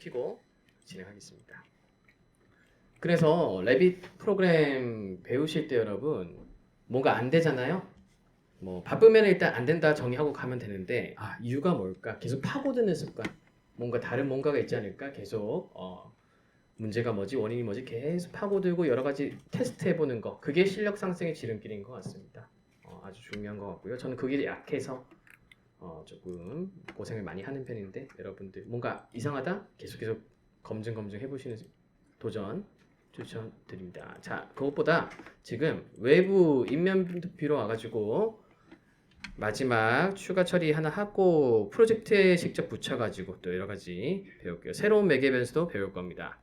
켜고 진행하겠습니다. 그래서 레빗 프로그램 배우실 때 여러분 뭔가 안 되잖아요. 뭐 바쁘면 일단 안 된다 정의하고 가면 되는데 이유가 뭘까? 계속 파고드는 습관. 뭔가 다른 뭔가가 있지 않을까? 계속 문제가 뭐지? 원인이 뭐지? 계속 파고들고 여러 가지 테스트 해보는 거. 그게 실력 상승의 지름길인 것 같습니다. 아주 중요한 것 같고요. 저는 그게 약해서 조금 고생을 많이 하는 편인데 여러분들 뭔가 이상하다? 계속 검증 해보시는 도전 추천드립니다. 자, 그것보다 지금 외부 인면비로 와가지고 마지막 추가 처리 하나 하고 프로젝트에 직접 붙여가지고 또 여러 가지 배울게요. 새로운 매개 변수도 배울 겁니다.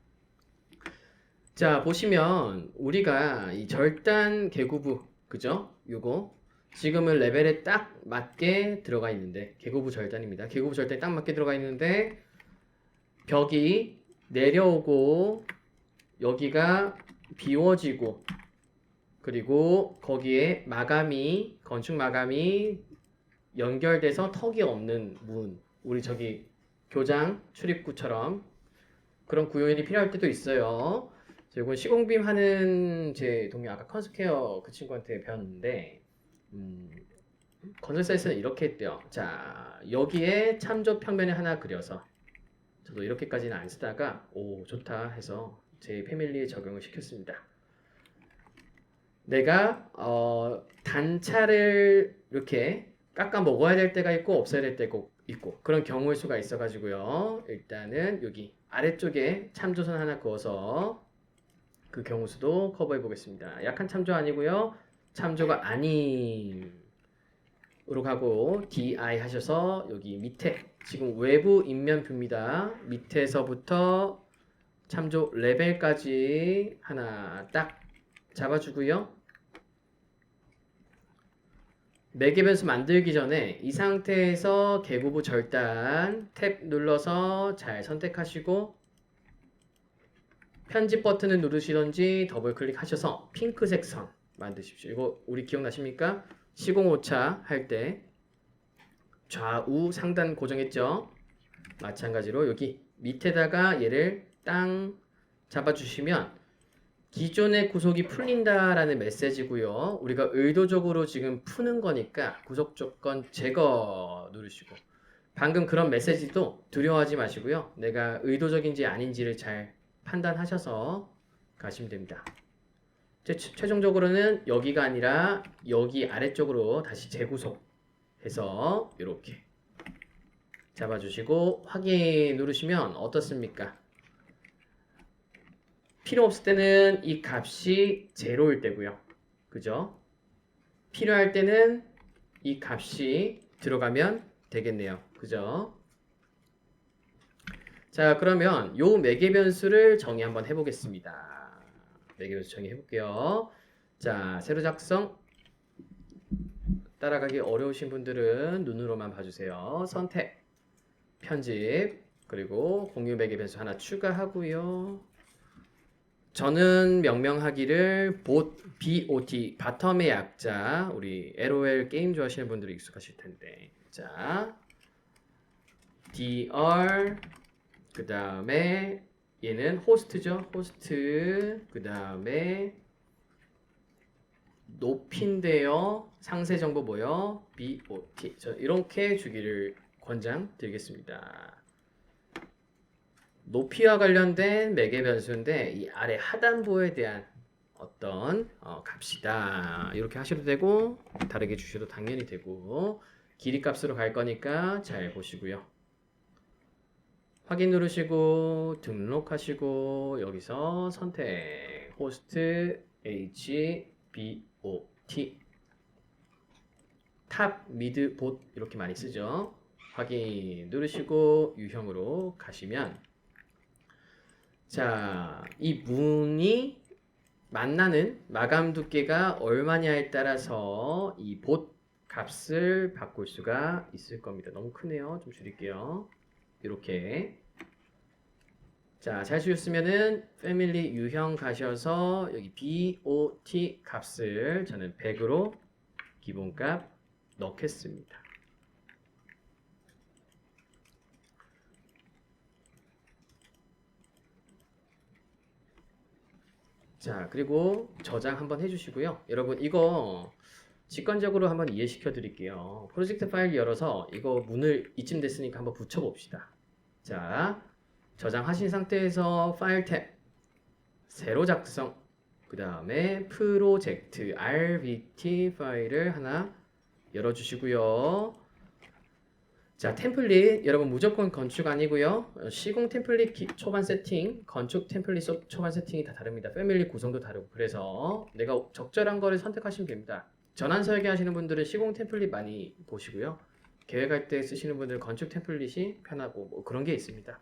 자, 보시면 우리가 이 절단 개구부 그죠? 요거 지금은 레벨에 딱 맞게 들어가 있는데 개구부 절단입니다. 개구부 절단에 딱 맞게 들어가 있는데 벽이 내려오고 여기가 비워지고 그리고 거기에 마감이 건축 마감이 연결돼서 턱이 없는 문 우리 저기 교장 출입구처럼 그런 구조일이 필요할 때도 있어요. 이건 시공빔 하는 제 동료 아까 컨스케어 그 친구한테 배웠는데 건설사에서는 이렇게 했대요. 자 여기에 참조 평면을 하나 그려서 저도 이렇게까지는 안 쓰다가 오 좋다 해서 제 패밀리에 적용을 시켰습니다. 내가 단차를 이렇게 깎아 먹어야 될 때가 있고 없어야 될 때가 있고 그런 경우일 수가 있어 가지고요. 일단은 여기 아래쪽에 참조선 하나 그어서 그 경우 수도 커버해 보겠습니다. 약한 참조 아니고요. 참조가 아님으로 가고 DI 하셔서 여기 밑에 지금 외부 인면뷰입니다. 밑에서부터 참조 레벨까지 하나 딱 잡아주고요. 매개 변수 만들기 전에 이 상태에서 개구부 절단 탭 눌러서 잘 선택하시고 편집 버튼을 누르시던지 더블 클릭하셔서 핑크색 선 만드십시오. 이거 우리 기억나십니까? 시공오차 할 때 좌우 상단 고정했죠? 마찬가지로 여기 밑에다가 얘를 땅 잡아주시면 기존의 구속이 풀린다라는 메시지고요. 우리가 의도적으로 지금 푸는 거니까 구속 조건 제거 누르시고 방금 그런 메시지도 두려워하지 마시고요. 내가 의도적인지 아닌지를 잘 판단하셔서 가시면 됩니다. 최종적으로는 여기가 아니라 여기 아래쪽으로 다시 재구속해서 이렇게 잡아주시고 확인 누르시면 어떻습니까? 필요 없을 때는 이 값이 제로일 때고요. 그죠? 필요할 때는 이 값이 들어가면 되겠네요. 그죠? 자, 그러면 요 매개 변수를 정의 한번 해보겠습니다. 매개 변수 정의 해볼게요. 자, 세로 작성 따라가기 어려우신 분들은 눈으로만 봐주세요. 선택, 편집, 그리고 공유 매개 변수 하나 추가하고요. 저는 명명하기를 BOT 바텀의 약자 우리 LOL 게임 좋아하시는 분들이 익숙하실 텐데 자 DR 그 다음에 얘는 호스트죠 호스트 그 다음에 높인데요 상세 정보 뭐요 BOT 저 이렇게 주기를 권장드리겠습니다. 높이와 관련된 매개 변수인데 이 아래 하단부에 대한 어떤 값이다 이렇게 하셔도 되고 다르게 주셔도 당연히 되고 길이 값으로 갈 거니까 잘 보시고요. 확인 누르시고 등록하시고 여기서 선택 호스트 HBOT 탑 미드 봇 이렇게 많이 쓰죠. 확인 누르시고 유형으로 가시면 자, 이 문이 만나는 마감 두께가 얼마냐에 따라서 이 봇 값을 바꿀 수가 있을 겁니다. 너무 크네요. 좀 줄일게요. 이렇게. 자, 잘 주셨으면은 패밀리 유형 가셔서 여기 BOT 값을 저는 100으로 기본값 넣겠습니다. 자, 그리고 저장 한번 해주시고요. 여러분 이거 직관적으로 한번 이해시켜 드릴게요. 프로젝트 파일 열어서 이거 문을 이쯤 됐으니까 한번 붙여 봅시다. 자, 저장하신 상태에서 파일 탭 새로 작성, 그 다음에 프로젝트 RBT 파일을 하나 열어주시고요. 자, 템플릿 여러분 무조건 건축 아니고요. 시공 템플릿 초반 세팅, 건축 템플릿 초반 세팅이 다 다릅니다. 패밀리 구성도 다르고. 그래서 내가 적절한 거를 선택하시면 됩니다. 전환 설계하시는 분들은 시공 템플릿 많이 보시고요. 계획할 때 쓰시는 분들은 건축 템플릿이 편하고 뭐 그런 게 있습니다.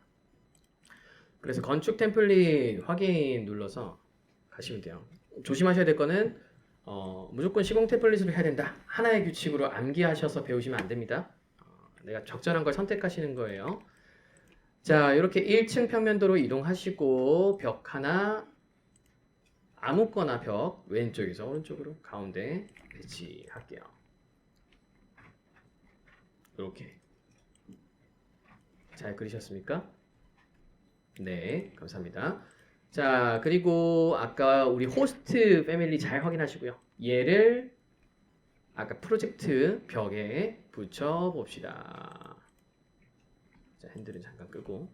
그래서 건축 템플릿 확인 눌러서 가시면 돼요. 조심하셔야 될 거는 무조건 시공 템플릿으로 해야 된다. 하나의 규칙으로 암기하셔서 배우시면 안 됩니다. 내가 적절한 걸 선택하시는 거예요. 자, 이렇게 1층 평면도로 이동하시고 벽 하나 아무거나 벽 왼쪽에서 오른쪽으로 가운데 배치할게요. 이렇게 잘 그리셨습니까? 네, 감사합니다. 자, 그리고 아까 우리 호스트 패밀리 잘 확인하시고요. 얘를 아까 프로젝트 벽에 붙여 봅시다. 자, 핸들은 잠깐 끄고.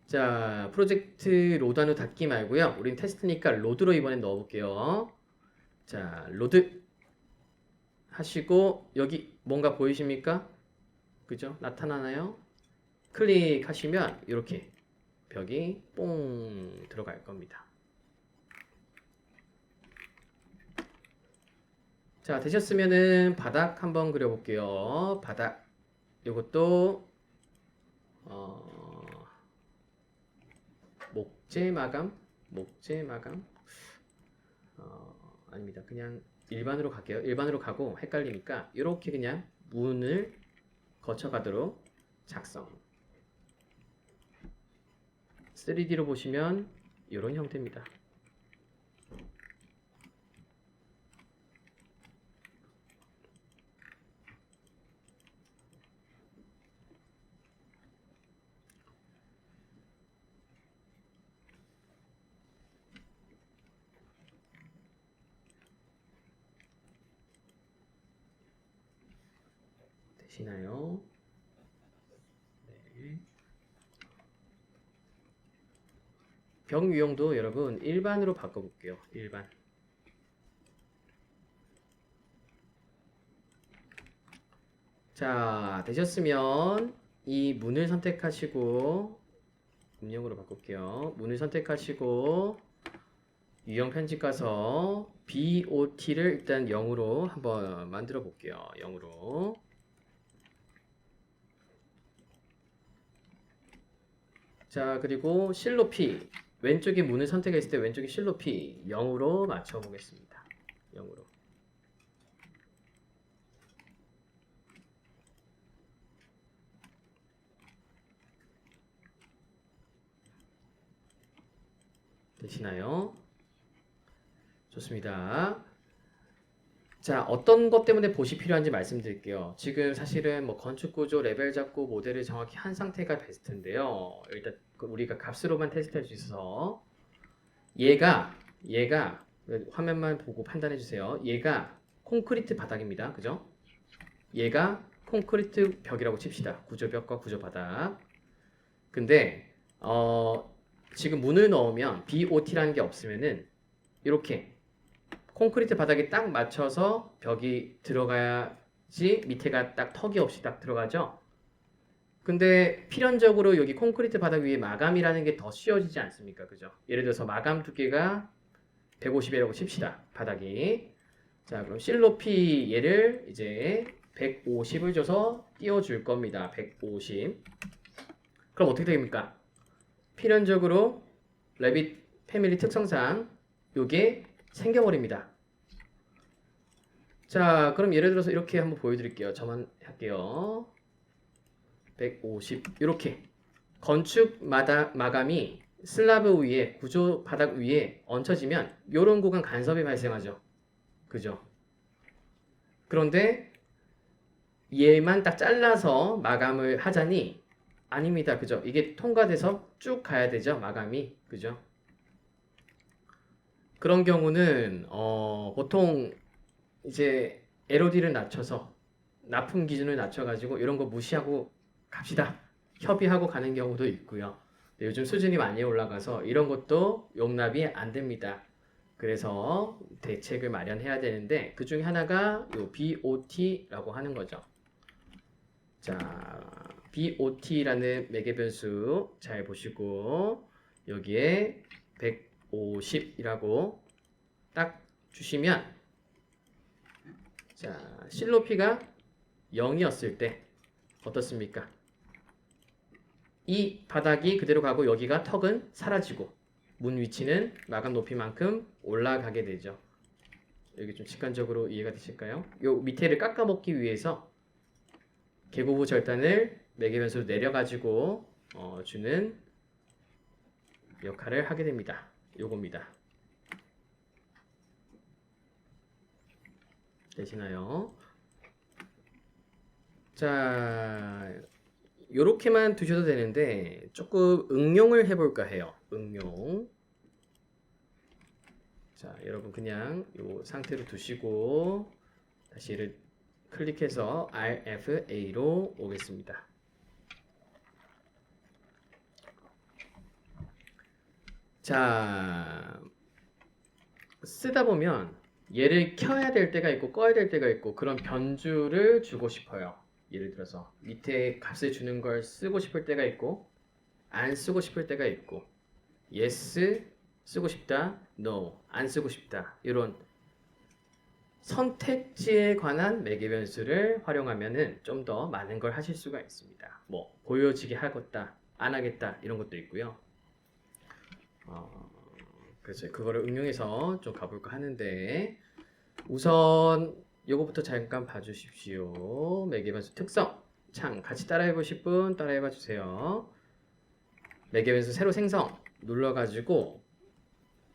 자, 프로젝트 로드한후 닫기 말고요. 우린 테스트니까 로드로 이번엔 넣어볼게요. 자, 로드 하시고 여기 뭔가 보이십니까? 그죠? 나타나나요? 클릭하시면 이렇게 벽이 뽕 들어갈 겁니다. 자, 되셨으면은 바닥 한번 그려볼게요. 바닥 이것도 목재 마감 아닙니다. 그냥 일반으로 갈게요. 일반으로 가고 헷갈리니까 이렇게 그냥 문을 거쳐가도록 작성. 3D로 보시면 이런 형태입니다. 되시나요? 네. 벽 유형도 여러분 일반으로 바꿔볼게요. 일반. 자, 되셨으면 이 문을 선택하시고 음영으로 바꿀게요. 문을 선택하시고 유형 편집 가서 BOT를 일단 0으로 한번 만들어 볼게요. 0으로. 자, 그리고 실높이 왼쪽에 문을 선택했을 때 왼쪽에 실높이 0으로 맞춰 보겠습니다. 0으로. 되시나요? 좋습니다. 자, 어떤 것 때문에 봇이 필요한지 말씀드릴게요. 지금 사실은 뭐 건축 구조 레벨 잡고 모델을 정확히 한 상태가 베스트인데요. 일단 우리가 값으로만 테스트할 수 있어서 얘가 화면만 보고 판단해 주세요. 얘가 콘크리트 바닥입니다. 그죠? 얘가 콘크리트 벽이라고 칩시다. 구조벽과 구조바닥. 근데 지금 문을 넣으면 BOT라는 게 없으면은 이렇게 콘크리트 바닥에 딱 맞춰서 벽이 들어가야지 밑에가 딱 턱이 없이 딱 들어가죠. 근데 필연적으로 여기 콘크리트 바닥 위에 마감이라는 게 더 씌워지지 않습니까? 그죠? 예를 들어서 마감 두께가 150이라고 칩시다. 바닥이. 자, 그럼 실높이 얘를 이제 150을 줘서 띄워줄 겁니다. 150. 그럼 어떻게 됩니까? 필연적으로 레빗 패밀리 특성상 요게 생겨버립니다. 자, 그럼 예를 들어서 이렇게 한번 보여드릴게요. 저만 할게요. 150 이렇게 건축 마감이 슬라브 위에 구조 바닥 위에 얹혀지면 이런 구간 간섭이 발생하죠. 그죠? 그런데 얘만 딱 잘라서 마감을 하자니 아닙니다. 그죠? 이게 통과돼서 쭉 가야 되죠. 마감이. 그죠? 그런 경우는 보통 이제 LOD를 낮춰서 납품 기준을 낮춰가지고 이런 거 무시하고 갑시다. 협의하고 가는 경우도 있고요. 근데 요즘 수준이 많이 올라가서 이런 것도 용납이 안 됩니다. 그래서 대책을 마련해야 되는데 그 중에 하나가 요 BOT라고 하는 거죠. 자, BOT라는 매개 변수 잘 보시고 여기에 150이라고 딱 주시면 자, 실높이가 0이었을 때 어떻습니까? 이 바닥이 그대로 가고 여기가 턱은 사라지고 문 위치는 마감 높이만큼 올라가게 되죠. 여기 좀 직관적으로 이해가 되실까요? 요 밑에를 깎아먹기 위해서 계고부 절단을 매개 변수로 내려가지고 주는 역할을 하게 됩니다. 요겁니다. 되시나요? 자, 요렇게만 두셔도 되는데 조금 응용을 해볼까 해요. 응용. 자, 여러분 그냥 요 상태로 두시고 다시 얘를 클릭해서 RFA로 오겠습니다. 자, 쓰다 보면 얘를 켜야 될 때가 있고 꺼야 될 때가 있고 그런 변주를 주고 싶어요. 예를 들어서 밑에 값을 주는 걸 쓰고 싶을 때가 있고 안 쓰고 싶을 때가 있고 yes 쓰고 싶다, no 안 쓰고 싶다 이런 선택지에 관한 매개 변수를 활용하면은 좀 더 많은 걸 하실 수가 있습니다. 뭐 보여지게 하겠다, 안 하겠다 이런 것도 있고요. 그래서 그거를 응용해서 좀 가볼까 하는데 우선 요거부터 잠깐 봐주십시오. 매개 변수 특성 창 같이 따라해 보실 분 따라해 봐 주세요. 매개 변수 새로 생성 눌러가지고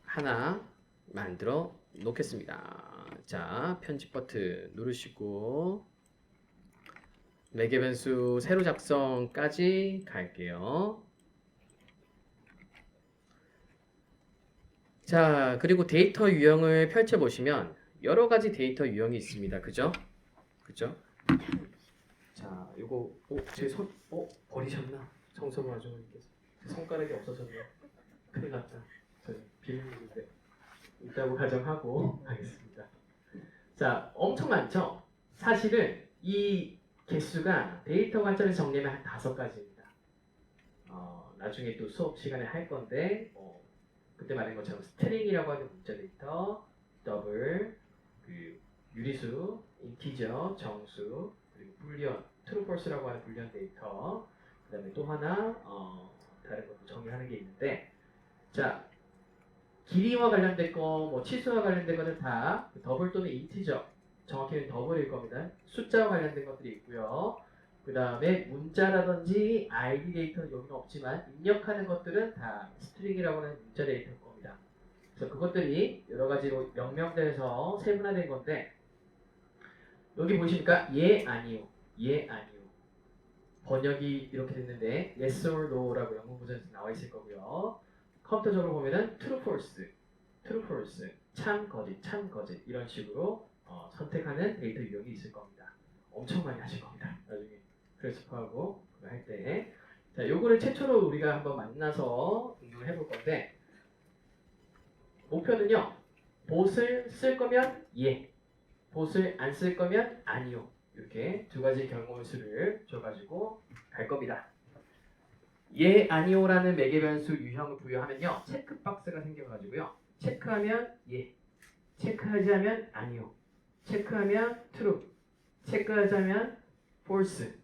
하나 만들어 놓겠습니다. 자, 편집 버튼 누르시고 매개 변수 새로 작성까지 갈게요. 자, 그리고 데이터 유형을 펼쳐 보시면 여러 가지 데이터 유형이 있습니다. 그죠? 그죠? 자, 요거 제 손 버리셨나? 청소부 아주머니께서 제 손가락이 없어졌네요. 큰일 났다. 저희 비밀인데 있다고 가정하고 하겠습니다. 자, 엄청 많죠? 사실은 이 개수가 데이터 관점에서 정리하면 한 5가지입니다. 나중에 또 수업 시간에 할 건데 그때 말한 것처럼 스트링이라고 하는 문자 데이터, 더블, 그 유리수, 인티저, 정수, 그리고 불리언, 트루 폴스라고 하는 불리언 데이터, 그 다음에 또 하나 다른 것도 정의하는 게 있는데, 자, 길이와 관련된 거, 뭐 치수와 관련된 것은 다 더블 또는 인티저, 정확히는 더블일 겁니다. 숫자와 관련된 것들이 있고요. 그 다음에 문자라든지 ID 데이터는 여기는 없지만 입력하는 것들은 다 스트링이라고 하는 문자 데이터일 겁니다. 그래서 그것들이 여러 가지로 명명돼서 세분화된 건데 여기 보시니까 예 아니요 예 아니요 번역이 이렇게 됐는데 yes or no라고 영문 버전에서 나와 있을 거고요. 컴퓨터적으로 보면은 true false true false 참 거짓 참 거짓 이런 식으로 선택하는 데이터 유형이 있을 겁니다. 엄청 많이 하실 겁니다. 나중에 크레스프하고 그거 할 때. 자, 요거를 최초로 우리가 한번 만나서 응용을 해볼 건데 목표는요. 봇을 쓸 거면 예, 봇을 안 쓸 거면 아니요. 이렇게 두 가지 경우 수를 줘가지고 갈 겁니다. 예, 아니요라는 매개 변수 유형을 부여하면요. 체크 박스가 생겨가지고요. 체크하면 예, 체크하지 않으면 아니요, 체크하면 true, 체크하자면 false.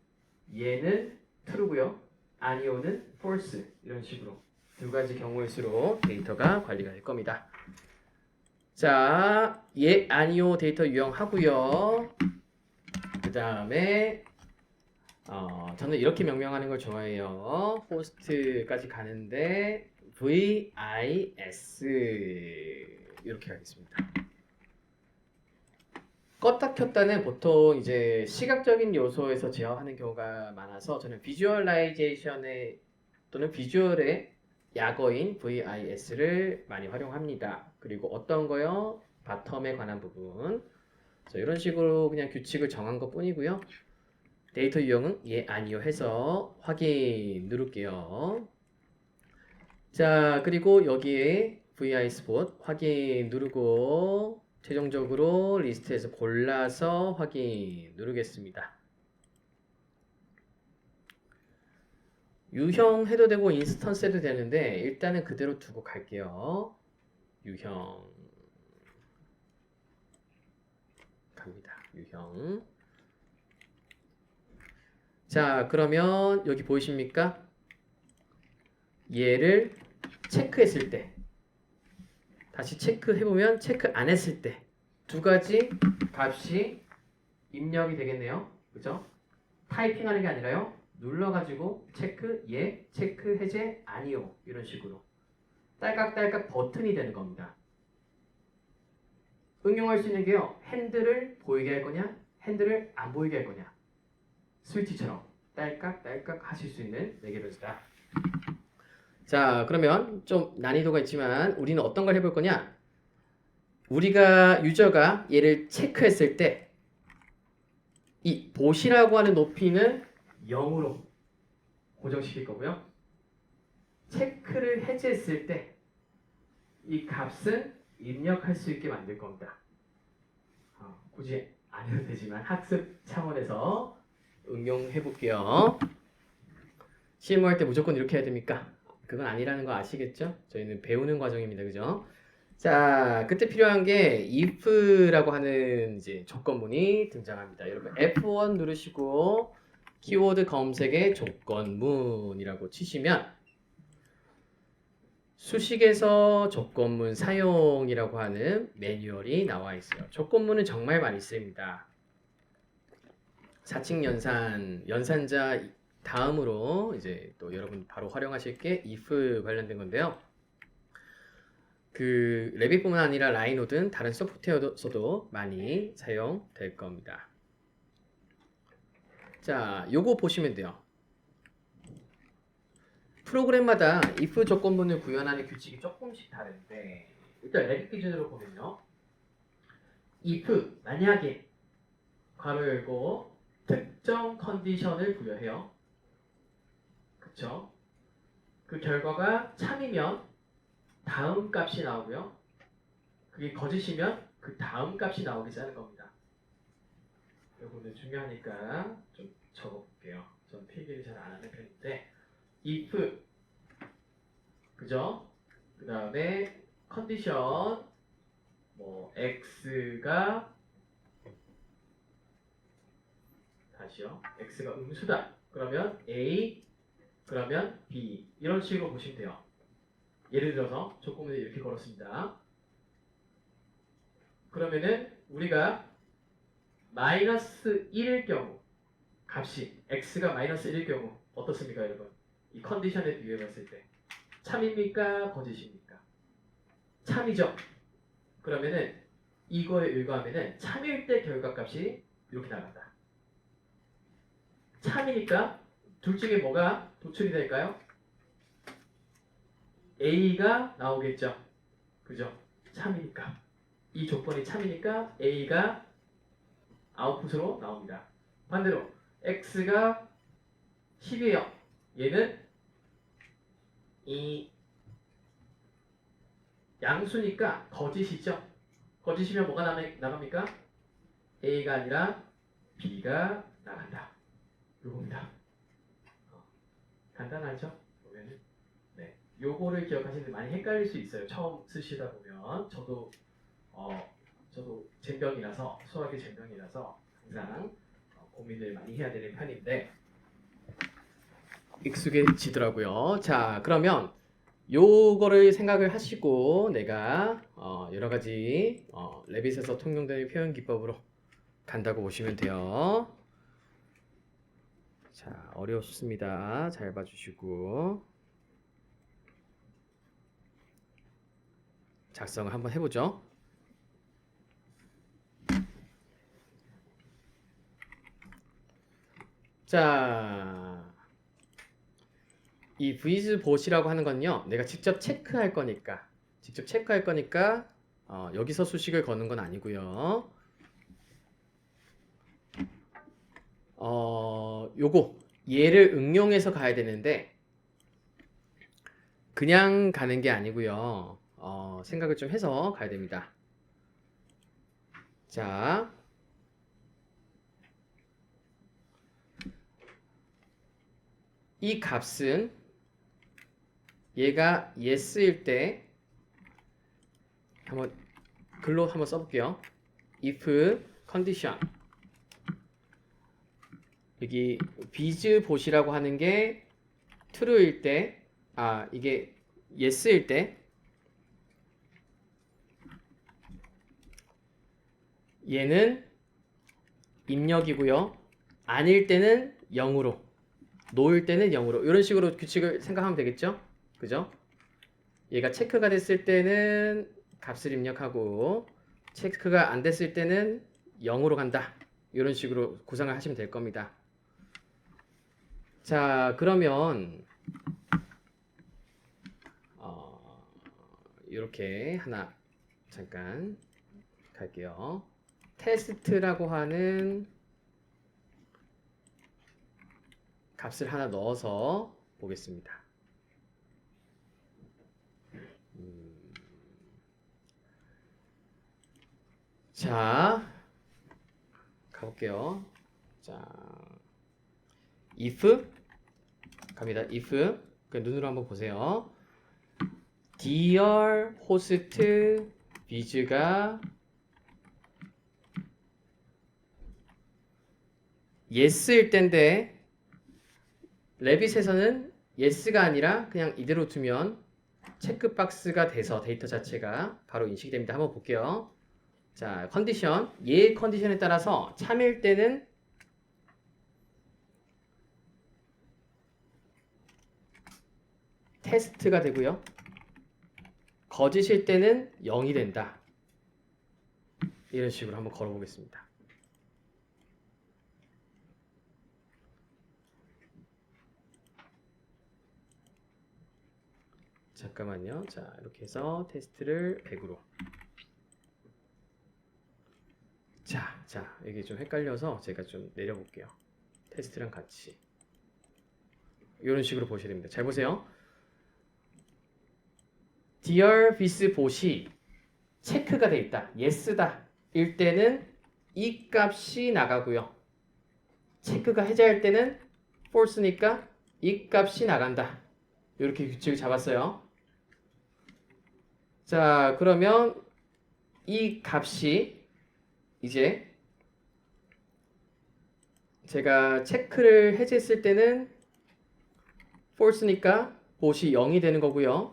얘는 true고요. 아니오는 false. 이런 식으로 두 가지 경우의 수로 데이터가 관리가 될 겁니다. 자, 예, 아니오 데이터 유형하고요. 그 다음에 저는 이렇게 명명하는 걸 좋아해요. 호스트까지 가는데 VIS 이렇게 하겠습니다. 껐다 켰다는 보통 이제 시각적인 요소에서 제어하는 경우가 많아서 저는 비주얼라이제이션에 또는 비주얼에 약어인 VIS를 많이 활용합니다. 그리고 어떤 거요? 바텀에 관한 부분. 자, 이런 식으로 그냥 규칙을 정한 것 뿐이고요. 데이터 유형은 예, 아니요 해서 확인 누를게요. 자, 그리고 여기에 VI 스폿 확인 누르고 최종적으로 리스트에서 골라서 확인 누르겠습니다. 유형 해도 되고 인스턴스 해도 되는데 일단은 그대로 두고 갈게요. 유형 갑니다. 유형. 자, 그러면 여기 보이십니까? 얘를 체크했을 때 다시 체크해보면 체크 안 했을 때 두 가지 값이 입력이 되겠네요. 그죠? 타이핑하는 게 아니라요. 눌러가지고 체크, 예, 체크, 해제, 아니요. 이런 식으로 딸깍딸깍 버튼이 되는 겁니다. 응용할 수 있는 게요. 핸들을 보이게 할 거냐, 핸들을 안 보이게 할 거냐. 스위치처럼 딸깍딸깍 하실 수 있는 4개로다. 자, 그러면 좀 난이도가 있지만 우리는 어떤 걸 해볼 거냐? 우리가 유저가 얘를 체크했을 때 이 보시라고 하는 높이는 0으로 고정시킬 거고요. 체크를 해제했을 때 이 값은 입력할 수 있게 만들 겁니다. 굳이 안 해도 되지만 학습 차원에서 응용해 볼게요. 실무할 때 무조건 이렇게 해야 됩니까? 그건 아니라는 거 아시겠죠? 저희는 배우는 과정입니다. 그죠? 자, 그때 필요한 게 if라고 하는 이제 조건문이 등장합니다. 여러분 F1 누르시고 키워드 검색에 조건문이라고 치시면 수식에서 조건문 사용이라고 하는 매뉴얼이 나와 있어요. 조건문은 정말 많이 쓰입니다. 사칙 연산자 다음으로 이제 또 여러분 바로 활용하실 게 if 관련된 건데요. 그 레빗뿐만 아니라 라이노든 다른 소프트웨어에서도 많이 사용될 겁니다. 자, 요거 보시면 돼요. 프로그램마다 if 조건문을 구현하는 규칙이 조금씩 다른데 일단 레빗 기준으로 보면요. if 만약에 괄호 열고 특정 컨디션을 부여해요. 그쵸? 그 결과가 참이면 다음 값이 나오고요. 그게 거짓이면 그 다음 값이 나오게 짜는 겁니다. 이거는 중요하니까 좀 적어볼게요. 전 필기를 잘 안 하는 편인데 if 그죠? 그 다음에 컨디션 뭐 x가 다시요. x가 음수다. 그러면 a 그러면 b 이런 식으로 보시면 돼요. 예를 들어서 조건문에 이렇게 걸었습니다. 그러면은 우리가 마이너스 1일 경우 값이 x가 마이너스 1일 경우 어떻습니까 여러분? 이 컨디션에 비유해 봤을 때 참입니까? 거짓입니까? 참이죠. 그러면은 이거에 의거하면은 참일 때 결과값이 이렇게 나간다. 참이니까 둘 중에 뭐가 도출이 될까요? A가 나오겠죠. 그죠? 참이니까. 이 조건이 참이니까 A가 아웃풋으로 나옵니다. 반대로 X가 10이에요. 얘는 이 양수니까 거짓이죠. 거짓이면 뭐가 나갑니까? A가 아니라 B가 나간다. 요겁니다. 간단하죠? 보면은 네, 요거를 기억하시는데 많이 헷갈릴 수 있어요. 처음 쓰시다 보면 저도 젬병이라서 수학의 젬병이라서 항상 고민을 많이 해야 되는 편인데 익숙해지더라고요. 자, 그러면 요거를 생각을 하시고 내가 여러 가지 레빗에서 통용되는 표현 기법으로 간다고 보시면 돼요. 자, 어렵습니다. 잘 봐주시고 작성을 한번 해보죠. 자, 이 with both이라고 하는 건요. 내가 직접 체크할 거니까 여기서 수식을 거는 건 아니고요. 요거 얘를 응용해서 가야 되는데 그냥 가는 게 아니고요. 생각을 좀 해서 가야 됩니다. 자, 이 값은 얘가 yes일 때 한번 글로 한번 써볼게요. if condition 여기 비즈 보시라고 하는 게 true일 때, 이게 yes일 때 얘는 입력이고요. 아닐 때는 0으로, no일 때는 0으로 이런 식으로 규칙을 생각하면 되겠죠? 그죠? 얘가 체크가 됐을 때는 값을 입력하고 체크가 안 됐을 때는 0으로 간다. 이런 식으로 구상을 하시면 될 겁니다. 자, 그러면 이렇게 하나 잠깐 갈게요. 테스트라고 하는 값을 하나 넣어서 보겠습니다. 자, 가볼게요. 자, if 갑니다. if 그 눈으로 한번 보세요. dear host biz가 yes일 때인데 레빗에서는 yes가 아니라 그냥 이대로 두면 체크박스가 돼서 데이터 자체가 바로 인식이 됩니다. 한번 볼게요. 자, 컨디션 얘 컨디션에 따라서 참일 때는 테스트가 되고요. 거짓일 때는 0이 된다. 이런 식으로 한번 걸어보겠습니다. 잠깐만요. 자, 이렇게 해서 테스트를 100으로. 자, 이게 좀 헷갈려서 제가 좀 내려볼게요. 테스트랑 같이. 이런 식으로 보셔야 됩니다. 잘 보세요. dear bis bot이 체크가 돼 있다. yes다. 일 때는 이 값이 나가고요. 체크가 해제할 때는 false니까 이 값이 나간다. 이렇게 규칙을 잡았어요. 자, 그러면 이 값이 이제 제가 체크를 해제했을 때는 false니까 bot이 0이 되는 거고요.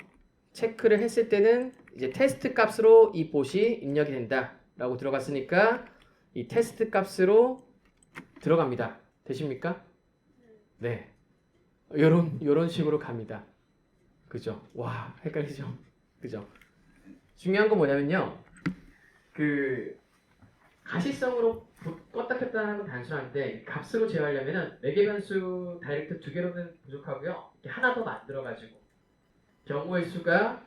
체크를 했을 때는 이제 테스트 값으로 이 bot이 입력이 된다 라고 들어갔으니까 이 테스트 값으로 들어갑니다. 되십니까? 네. 요런 식으로 갑니다. 그죠? 와, 헷갈리죠? 그죠? 중요한 건 뭐냐면요. 가시성으로 껐다 켰다 하는 건 단순한데 값으로 제어하려면은 매개 변수 다이렉트 2개로는 부족하고요. 하나 더 만들어가지고 경우의 수가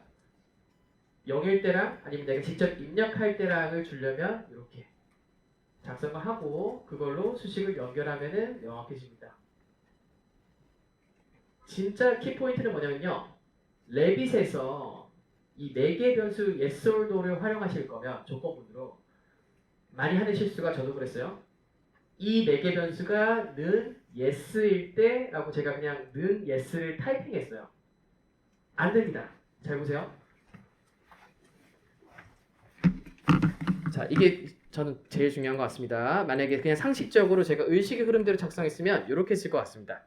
0일 때랑 아니면 내가 직접 입력할 때랑을 주려면 이렇게 작성을 하고 그걸로 수식을 연결하면은 명확해집니다. 진짜 키포인트는 뭐냐면요. 레빗에서 이 4개 변수 yes or no를 활용하실 거면 조건문으로 많이 하는 실수가 저도 그랬어요. 이 4개 변수가 는 yes일 때 라고 제가 그냥 는 yes를 타이핑했어요. 안 됩니다. 잘 보세요. 자, 이게 저는 제일 중요한 것 같습니다. 만약에 그냥 상식적으로 제가 의식의 흐름대로 작성했으면 이렇게 쓸 것 같습니다.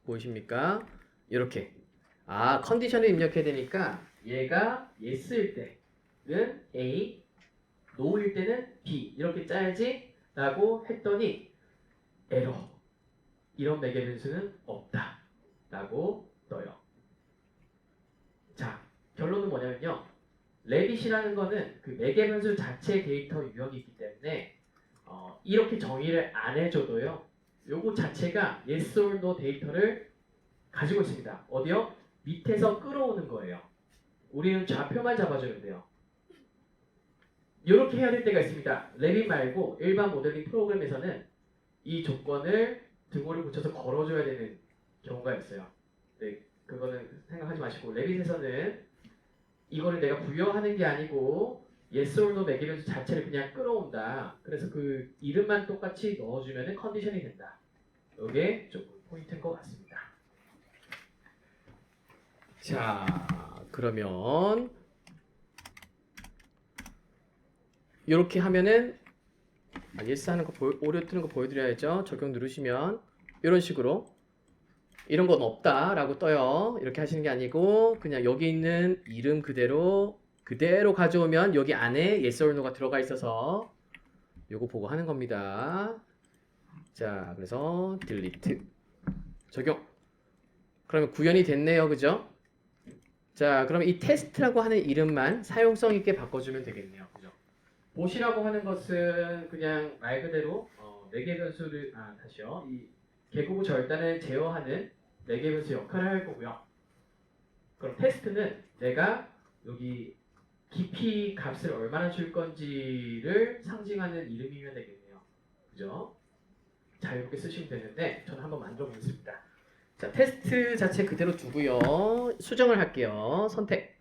보이십니까? 이렇게. 컨디션을 입력해야 되니까 얘가 yes일 때는 A, no일 때는 B 이렇게 짜야지 라고 했더니 에러. 이런 매개 변수는 없다 라고 떠요. 자, 결론은 뭐냐면요. 레빗이라는 거는 그 매개 변수 자체 데이터 유형이 있기 때문에 이렇게 정의를 안 해줘도요. 요거 자체가 yes or no 데이터를 가지고 있습니다. 어디요? 밑에서 끌어오는 거예요. 우리는 좌표만 잡아주면 돼요. 이렇게 해야 될 때가 있습니다. 레빗 말고 일반 모델링 프로그램에서는 이 조건을 등호를 붙여서 걸어줘야 되는 경우가 있어요. 네, 그거는 생각하지 마시고 레빗에서는 이거를 내가 부여하는 게 아니고 yes or no 매개변수 자체를 그냥 끌어온다. 그래서 그 이름만 똑같이 넣어주면 컨디션이 된다. 이게 조금 포인트인 것 같습니다. 자, 그러면 이렇게 하면은 yes 하는 거 오류 뜨는 거 보여드려야죠. 적용 누르시면 이런 식으로 이런 건 없다라고 떠요. 이렇게 하시는 게 아니고 그냥 여기 있는 이름 그대로 가져오면 여기 안에 yes or no가 들어가 있어서 요거 보고 하는 겁니다. 자, 그래서 delete 적용. 그러면 구현이 됐네요, 그죠? 자, 그럼 이 테스트라고 하는 이름만 사용성 있게 바꿔주면 되겠네요, 그죠? 보시라고 하는 것은 그냥 말 그대로 4개 변수를 다시요. 이 개구부 절단을 제어하는 4개 변수 역할을 할 거고요. 그럼 테스트는 내가 여기 깊이 값을 얼마나 줄 건지를 상징하는 이름이면 되겠네요. 그죠? 자유롭게 쓰시면 되는데 저는 한번 만들어 보겠습니다. 자, 테스트 자체 그대로 두고요. 수정을 할게요. 선택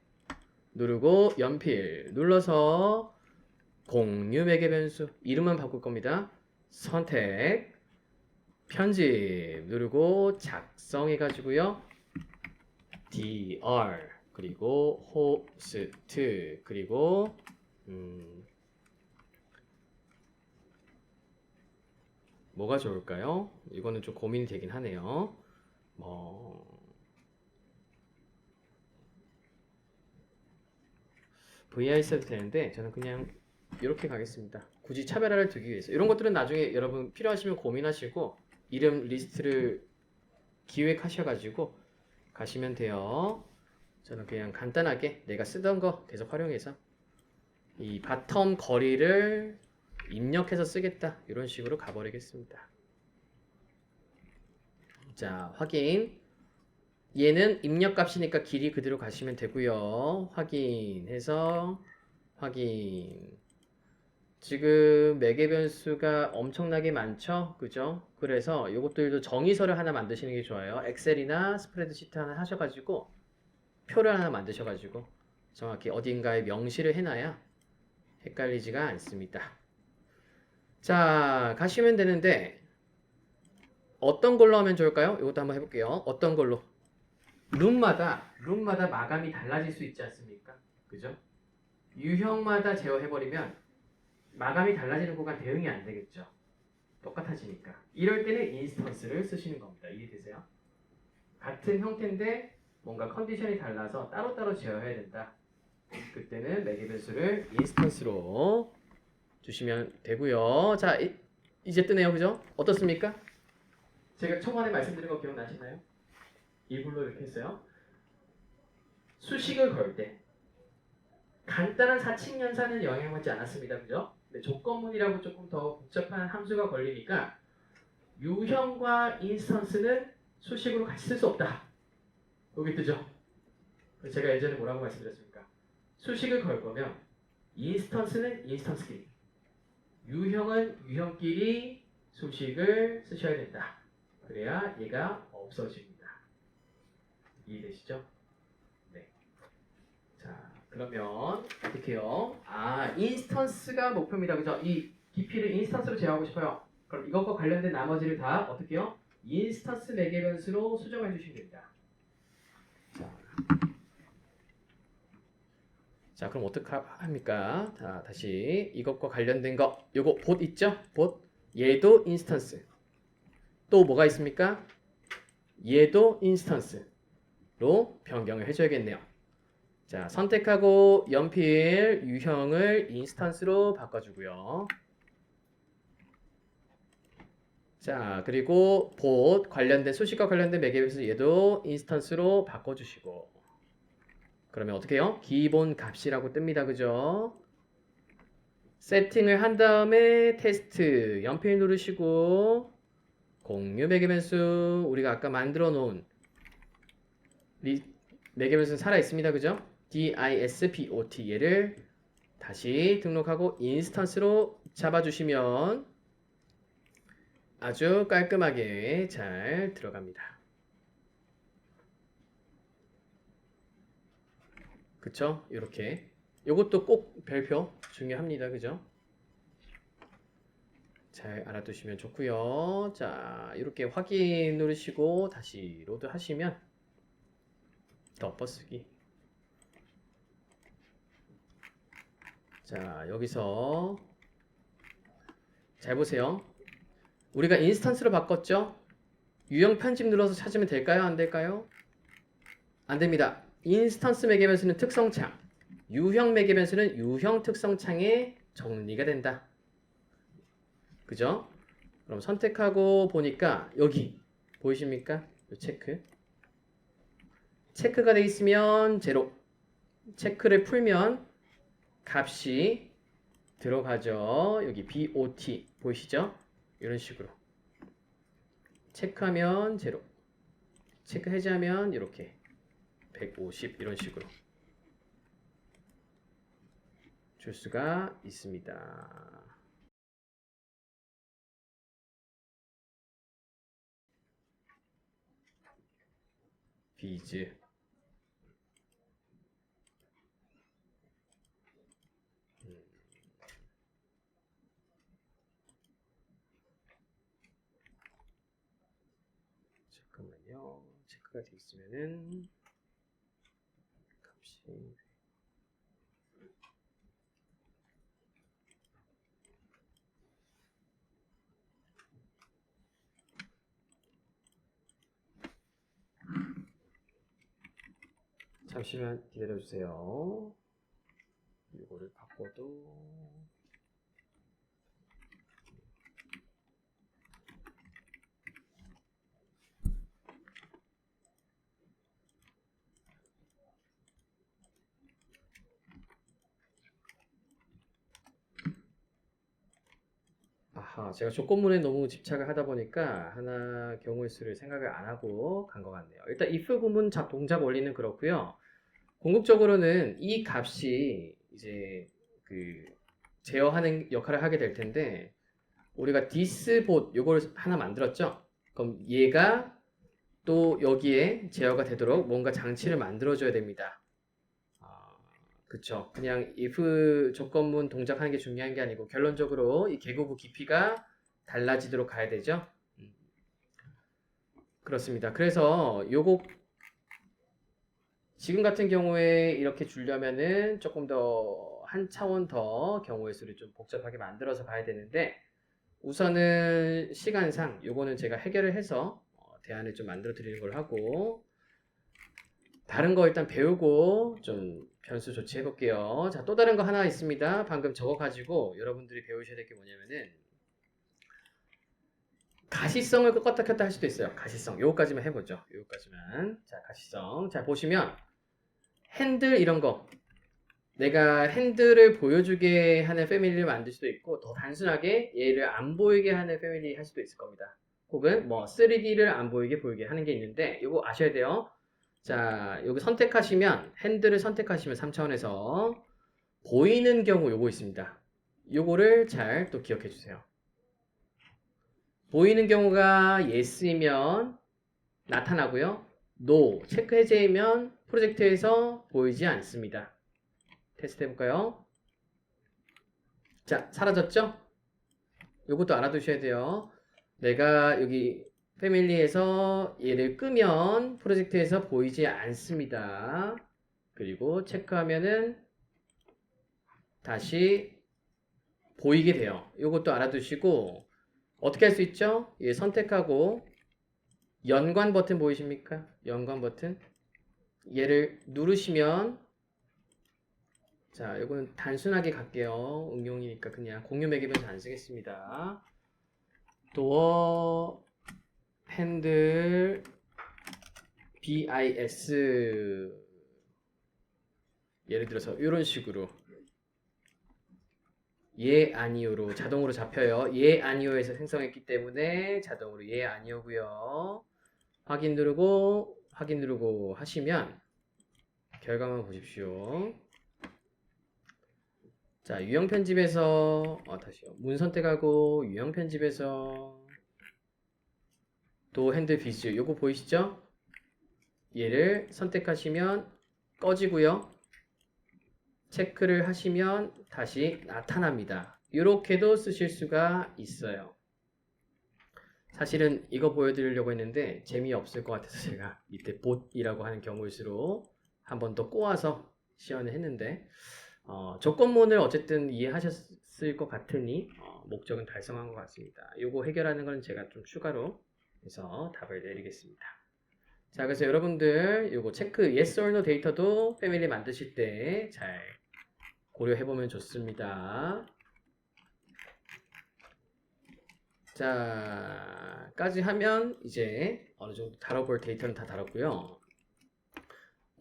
누르고 연필 눌러서 공유 매개 변수 이름만 바꿀 겁니다. 선택 편집 누르고 작성해 가지고요. dr 그리고 호스트 그리고 뭐가 좋을까요? 이거는 좀 고민이 되긴 하네요. vi 써도 되는데 저는 그냥 이렇게 가겠습니다. 굳이 차별화를 두기 위해서. 이런 것들은 나중에 여러분 필요하시면 고민하시고 이름 리스트를 기획하셔가지고 가시면 돼요. 저는 그냥 간단하게 내가 쓰던 거 계속 활용해서 이 바텀 거리를 입력해서 쓰겠다. 이런 식으로 가버리겠습니다. 자, 확인. 얘는 입력값이니까 길이 그대로 가시면 되고요. 확인해서 확인. 지금 매개 변수가 엄청나게 많죠? 그죠? 그래서 이것들도 정의서를 하나 만드시는 게 좋아요. 엑셀이나 스프레드시트 하나 하셔가지고 표를 하나 만드셔가지고 정확히 어딘가에 명시를 해놔야 헷갈리지가 않습니다. 자, 가시면 되는데 어떤 걸로 하면 좋을까요? 이것도 한번 해볼게요. 어떤 걸로? 룸마다 마감이 달라질 수 있지 않습니까? 그죠? 유형마다 제어해버리면 마감이 달라지는 구간 대응이 안 되겠죠. 똑같아지니까. 이럴 때는 인스턴스를 쓰시는 겁니다. 이해되세요? 같은 형태인데 뭔가 컨디션이 달라서 따로따로 제어해야 된다. 그때는 매개 변수를 인스턴스로 주시면 되고요. 자, 이제 뜨네요. 그죠? 어떻습니까? 제가 초반에 말씀드린 거 기억나시나요? 일부러 이렇게 했어요. 수식을 걸 때 간단한 사칙 연산은 영향받지 않았습니다. 그죠? 근데 조건문이라고 조금 더 복잡한 함수가 걸리니까 유형과 인스턴스는 수식으로 같이 쓸 수 없다. 여기 뜨죠? 제가 예전에 뭐라고 말씀드렸습니까? 수식을 걸 거면 인스턴스는 인스턴스끼리, 유형은 유형끼리 수식을 쓰셔야 된다. 그래야 얘가 없어집니다. 이해되시죠? 네. 자, 그러면 어떻게 해요? 인스턴스가 목표입니다. 그죠? 이 깊이를 인스턴스로 제어하고 싶어요. 그럼 이것과 관련된 나머지를 다 어떻게 해요? 인스턴스 매개 변수로 수정해 주시면 됩니다. 자, 그럼 어떻게 합니까? 자, 다시 이것과 관련된 거 요거 봇 있죠? 봇 얘도 인스턴스. 또 뭐가 있습니까? 얘도 인스턴스로 변경을 해줘야겠네요. 자, 선택하고 연필 유형을 인스턴스로 바꿔주고요. 자, 그리고 봇 관련된 수식과 관련된 매개변수 얘도 인스턴스로 바꿔주시고. 그러면 어떻게 해요? 기본 값이라고 뜹니다. 그죠? 세팅을 한 다음에 테스트 연필 누르시고 공유 매개변수 우리가 아까 만들어 놓은 매개변수는 살아 있습니다. 그죠? dispot 얘를 다시 등록하고 인스턴스로 잡아주시면 아주 깔끔하게 잘 들어갑니다. 그쵸? 이렇게 요것도 꼭 별표 중요합니다. 그죠? 잘 알아두시면 좋고요. 자, 이렇게 확인 누르시고 다시 로드 하시면 덮어쓰기. 자, 여기서 잘 보세요. 우리가 인스턴스로 바꿨죠? 유형 편집 눌러서 찾으면 될까요? 안 될까요? 안 됩니다. 인스턴스 매개변수는 특성창, 유형 매개변수는 유형 특성창에 정리가 된다. 그죠? 그럼 선택하고 보니까 여기 보이십니까? 이 체크가 돼 있으면 제로, 체크를 풀면 값이 들어가죠. 여기 BOT 보이시죠? 이런 식으로 체크하면 제로, 체크 해제하면 이렇게 150 이런 식으로 줄 수가 있습니다. 비즈 잠깐만요. 체크가 돼 있으면은 값이 잠시만 기다려주세요. 이거를 바꿔도 아하, 제가 조건문에 너무 집착을 하다 보니까 하나 경우의 수를 생각을 안 하고 간 것 같네요. 일단 if 구문 동작 원리는 그렇고요. 궁극적으로는 이 값이 이제 그 제어하는 역할을 하게 될 텐데 우리가 thisbot 요걸 하나 만들었죠? 그럼 얘가 또 여기에 제어가 되도록 뭔가 장치를 만들어줘야 됩니다. 그쵸. 그냥 if 조건문 동작하는 게 중요한 게 아니고 결론적으로 이 계고부 깊이가 달라지도록 가야 되죠. 그렇습니다. 그래서 요거 지금 같은 경우에 이렇게 주려면은 조금 더 한 차원 더 경우의 수를 좀 복잡하게 만들어서 가야 되는데 우선은 시간상 요거는 제가 해결을 해서 대안을 좀 만들어 드리는 걸 하고 다른 거 일단 배우고 좀 변수 조치해 볼게요. 자, 또 다른 거 하나 있습니다. 방금 저거 가지고 여러분들이 배우셔야 될 게 뭐냐면은 가시성을 껐다 켰다 할 수도 있어요. 가시성. 요거까지만 해보죠. 요거까지만. 자, 가시성. 자, 보시면 핸들 이런 거 내가 핸들을 보여주게 하는 패밀리를 만들 수도 있고 더 단순하게 얘를 안 보이게 하는 패밀리 할 수도 있을 겁니다. 혹은 뭐 3D를 안 보이게 하는 게 있는데 이거 아셔야 돼요. 자, 여기 선택하시면 핸들을 선택하시면 3차원에서 보이는 경우 요거 있습니다. 요거를 잘 또 기억해 주세요. 보이는 경우가 yes이면 나타나고요. no, 체크 해제이면 프로젝트에서 보이지 않습니다. 테스트 해볼까요? 자, 사라졌죠? 요것도 알아두셔야 돼요. 내가 여기 패밀리에서 얘를 끄면 프로젝트에서 보이지 않습니다. 그리고 체크하면은 다시 보이게 돼요. 요것도 알아두시고 어떻게 할 수 있죠? 얘 선택하고 연관 버튼 보이십니까? 연관 버튼 얘를 누르시면 자, 이거는 단순하게 갈게요. 응용이니까 그냥 공유 매개변수 안 쓰겠습니다. 도어 핸들 bis 예를 들어서 이런 식으로 예 아니오로 자동으로 잡혀요. 예 아니오에서 생성했기 때문에 자동으로 예 아니오고요. 확인 누르고 하시면 결과만 보십시오. 자, 유형 편집에서 다시요. 문 선택하고 유형 편집에서 도 핸들 비즈 요거 보이시죠? 얘를 선택하시면 꺼지고요. 체크를 하시면 다시 나타납니다. 이렇게도 쓰실 수가 있어요. 사실은 이거 보여드리려고 했는데 재미없을 것 같아서 제가 밑에 봇이라고 하는 경우일수록 한 번 더 꼬아서 시연을 했는데 조건문을 어쨌든 이해하셨을 것 같으니 목적은 달성한 것 같습니다. 이거 해결하는 건 제가 좀 추가로 해서 답을 내리겠습니다. 자, 그래서 여러분들 이거 체크 yes or no 데이터도 패밀리 만드실 때 잘 고려해보면 좋습니다. 자, 까지 하면 이제 어느 정도 다뤄볼 데이터는 다 다뤘고요.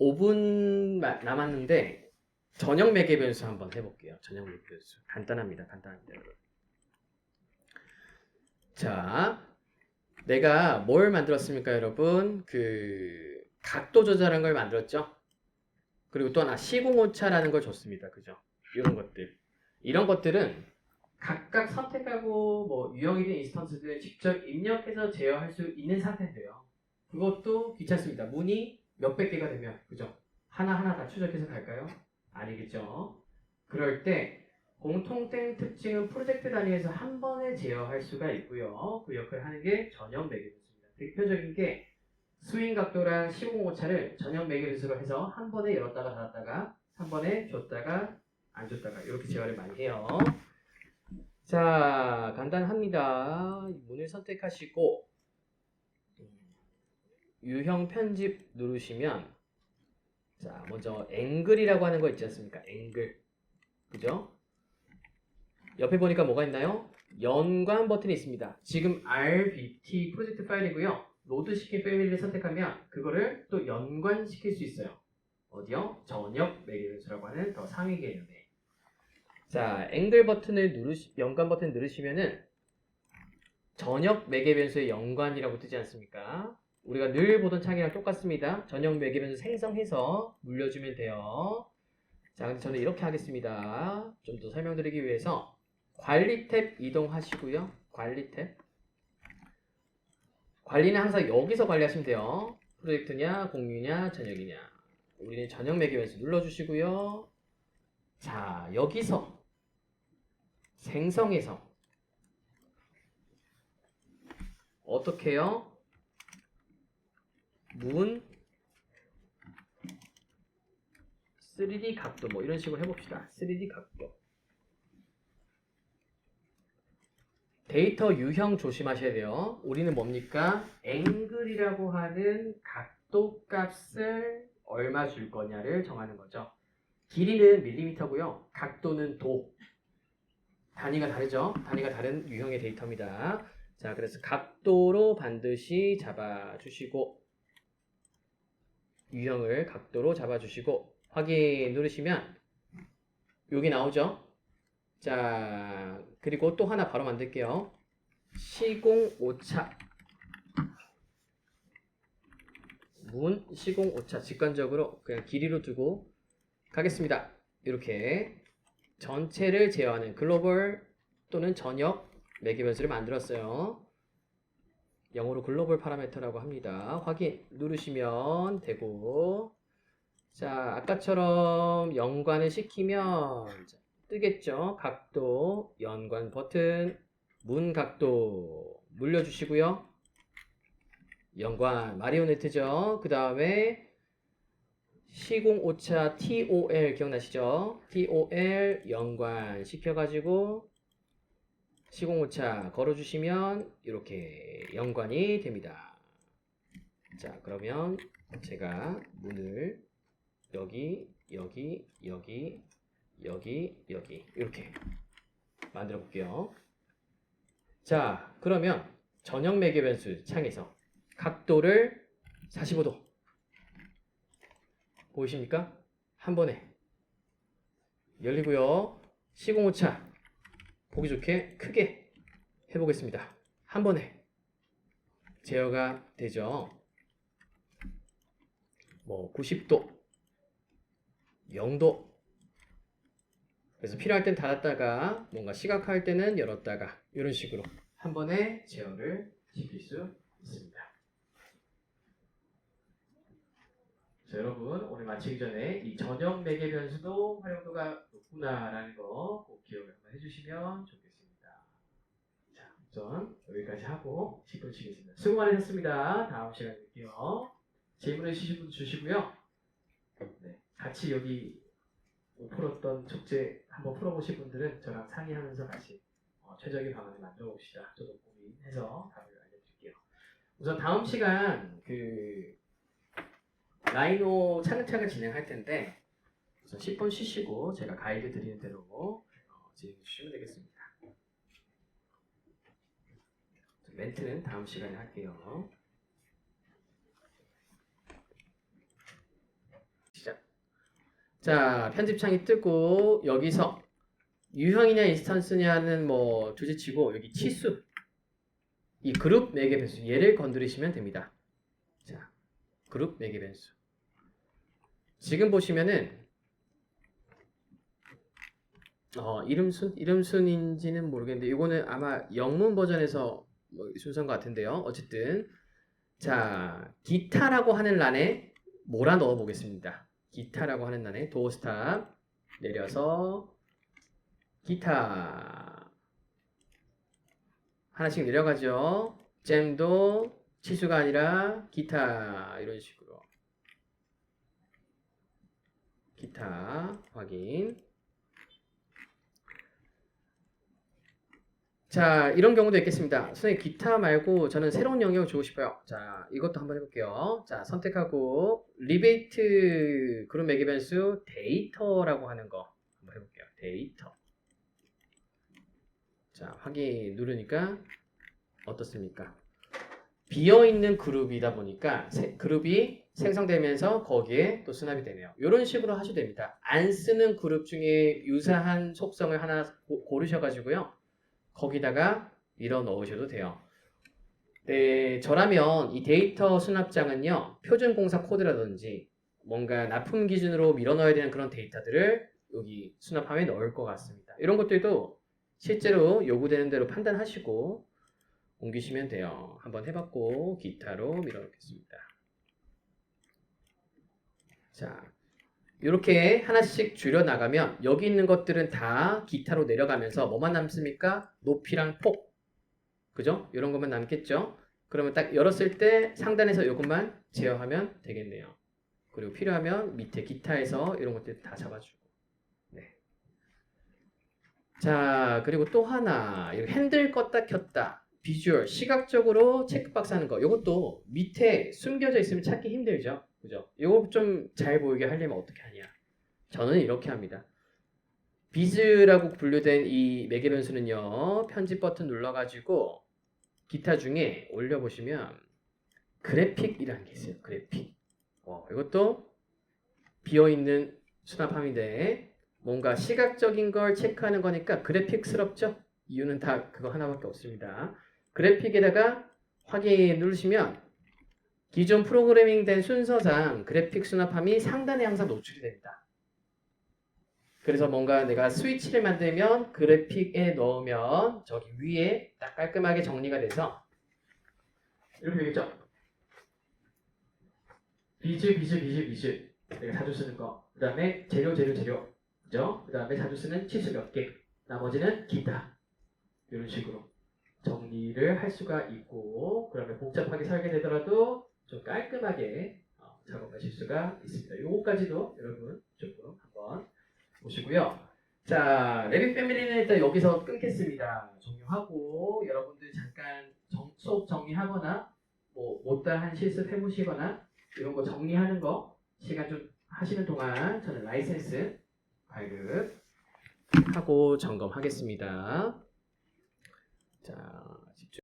5분 남았는데 전형 매개 변수 한번 해볼게요. 전형 매개 변수 간단합니다. 여러분. 자, 내가 뭘 만들었습니까, 여러분? 그 각도 조절하는 걸 만들었죠. 그리고 또 하나 시공오차라는 걸 줬습니다. 그죠? 이런 것들. 이런 것들은 각각 선택하고 뭐 유형이든 인스턴스든 직접 입력해서 제어할 수 있는 상태인데요. 그것도 귀찮습니다. 문이 몇백 개가 되면 그죠? 하나하나 다 추적해서 갈까요? 아니겠죠. 그럴 때 공통된 특징은 프로젝트 단위에서 한 번에 제어할 수가 있고요. 그 역할을 하는 게 전형 매개변수입니다. 대표적인 게 스윙 각도랑 시공 오차를 전형 매개변수로 해서 한 번에 열었다가 닫았다가 한 번에 줬다가 안 줬다가 이렇게 제어를 많이 해요. 자, 간단합니다. 문을 선택하시고 유형 편집 누르시면 자, 먼저 앵글이라고 하는 거 있지 않습니까? 앵글. 그죠? 옆에 보니까 뭐가 있나요? 연관 버튼이 있습니다. 지금 RBT 프로젝트 파일이고요. 로드 시킨 패밀리를 선택하면 그거를 또 연관시킬 수 있어요. 어디요? 전역 매개변수라고 하는 더 상위 개념에. 자, 앵글 버튼을 연관 버튼 누르시면은 전역 매개변수의 연관이라고 뜨지 않습니까? 우리가 늘 보던 창이랑 똑같습니다. 전역 매개변수 생성해서 물려주면 돼요. 자, 근데 저는 이렇게 하겠습니다. 좀 더 설명드리기 위해서 관리 탭 이동하시고요. 관리 탭. 관리는 항상 여기서 관리하시면 돼요. 프로젝트냐, 공유냐, 전역이냐. 우리는 전역 매개변수 눌러주시고요. 자, 여기서 생성해서 어떻게 해요? 문 3D 각도 뭐 이런 식으로 해봅시다. 3D 각도. 데이터 유형 조심하셔야 돼요. 우리는 뭡니까? 앵글이라고 하는 각도 값을 얼마 줄 거냐를 정하는 거죠. 길이는 밀리미터고요. 각도는 도. 단위가 다르죠? 단위가 다른 유형의 데이터입니다. 자, 그래서 각도로 반드시 잡아주시고 유형을 각도로 잡아주시고 확인 누르시면 여기 나오죠? 자, 그리고 또 하나 바로 만들게요. 시공 오차. 문 시공 오차 직관적으로 그냥 길이로 두고 가겠습니다. 이렇게 전체를 제어하는 글로벌 또는 전역 매개변수를 만들었어요. 영어로 글로벌 파라미터라고 합니다. 확인 누르시면 되고 자, 아까처럼 연관을 시키면 뜨겠죠. 각도, 연관 버튼, 문 각도 물려주시고요. 연관, 마리오네트죠. 그 다음에 시공오차 TOL 기억나시죠? TOL 연관 시켜가지고 시공오차 걸어주시면 이렇게 연관이 됩니다. 자, 그러면 제가 문을 여기 이렇게 만들어 볼게요. 자, 그러면 전형 매개변수 창에서 각도를 45도 보이십니까? 한 번에 열리고요. 시공오차 보기 좋게 크게 해보겠습니다. 한 번에 제어가 되죠. 뭐 90도, 0도. 그래서 필요할 땐 닫았다가 뭔가 시각화할 때는 열었다가 이런 식으로 한 번에 제어를 시킬 수 있습니다. 자, 여러분 오늘 마치기 전에 이 전형 매개 변수도 활용도가 높구나라는 거 꼭 기억을 한번 해주시면 좋겠습니다. 자, 우선 여기까지 하고 10분 쉬겠습니다. 수고 많으셨습니다. 다음 시간에 뵐게요. 질문 있으신 분 주시고요. 네, 같이 여기 못 풀었던 숙제 한번 풀어보실 분들은 저랑 상의하면서 같이 최적의 방안을 만들어 봅시다. 저도 고민해서 답을 알려드릴게요. 우선 다음 시간 그 라이노 차근차근 진행할 텐데 우선 10분 쉬시고 제가 가이드 드리는 대로 진행해 주시면 되겠습니다. 멘트는 다음 시간에 할게요. 시작. 자, 편집창이 뜨고 여기서 유형이냐 인스턴스냐는 뭐 둘째치고 여기 치수 이 그룹 매개 변수 얘를 건드리시면 됩니다. 자, 그룹 매개 변수 지금 보시면은 이름순인지는 모르겠는데 이거는 아마 영문 버전에서 뭐 순서인 것 같은데요. 어쨌든 자 기타라고 하는 란에 몰아 넣어 보겠습니다. 기타라고 하는 란에 도어 스탑 내려서 기타 하나씩 내려가죠. 잼도 치수가 아니라 기타 이런 식으로 기타 확인. 자, 이런 경우도 있겠습니다. 선생님 기타 말고 저는 새로운 영역을 주고 싶어요. 자, 이것도 한번 해볼게요. 자, 선택하고 리베이트 그룹 매개 변수 데이터라고 하는 거 한번 해볼게요. 데이터. 자, 확인 누르니까 어떻습니까? 비어있는 그룹이다 보니까 그룹이 생성되면서 거기에 또 수납이 되네요. 이런 식으로 하셔도 됩니다. 안 쓰는 그룹 중에 유사한 속성을 하나 고르셔가지고요. 거기다가 밀어 넣으셔도 돼요. 네, 저라면 이 데이터 수납장은요. 표준 공사 코드라든지 뭔가 납품 기준으로 밀어 넣어야 되는 그런 데이터들을 여기 수납함에 넣을 것 같습니다. 이런 것들도 실제로 요구되는 대로 판단하시고 옮기시면 돼요. 한번 해봤고 기타로 밀어 넣겠습니다. 자, 이렇게 하나씩 줄여 나가면 여기 있는 것들은 다 기타로 내려가면서 뭐만 남습니까? 높이랑 폭. 그죠? 이런 것만 남겠죠? 그러면 딱 열었을 때 상단에서 이것만 제어하면 되겠네요. 그리고 필요하면 밑에 기타에서 이런 것들 다 잡아주고. 네. 자, 그리고 또 하나. 핸들 껐다 켰다. 비주얼, 시각적으로 체크박스 하는 거. 이것도 밑에 숨겨져 있으면 찾기 힘들죠? 그죠? 이거 좀 잘 보이게 하려면 어떻게 하냐? 저는 이렇게 합니다. 비즈라고 분류된 이 매개 변수는요. 편집 버튼 눌러가지고 기타 중에 올려보시면 그래픽이라는 게 있어요. 그래픽. 이것도 비어있는 수납함인데 뭔가 시각적인 걸 체크하는 거니까 그래픽스럽죠? 이유는 다 그거 하나밖에 없습니다. 그래픽에다가 확인 누르시면 기존 프로그래밍 된 순서상 그래픽 수납함이 상단에 항상 노출이 됩니다. 그래서 뭔가 내가 스위치를 만들면 그래픽에 넣으면 저기 위에 딱 깔끔하게 정리가 돼서 이렇게 되겠죠? 비즈 내가 자주 쓰는 거. 그 다음에 재료 그죠? 그 다음에 자주 쓰는 치수 몇 개. 나머지는 기타. 이런 식으로 정리를 할 수가 있고 그다음에 복잡하게 설계되더라도 좀 깔끔하게 작업하실 수가 있습니다. 요거까지도 여러분 조금 한번 보시고요. 자, 레빗 패밀리는 일단 여기서 끊겠습니다. 종료하고 여러분들 잠깐 수업 정리하거나 뭐 못다한 실습 해보시거나 이런 거 정리하는 거 시간 좀 하시는 동안 저는 라이센스 발급하고 점검하겠습니다. 자.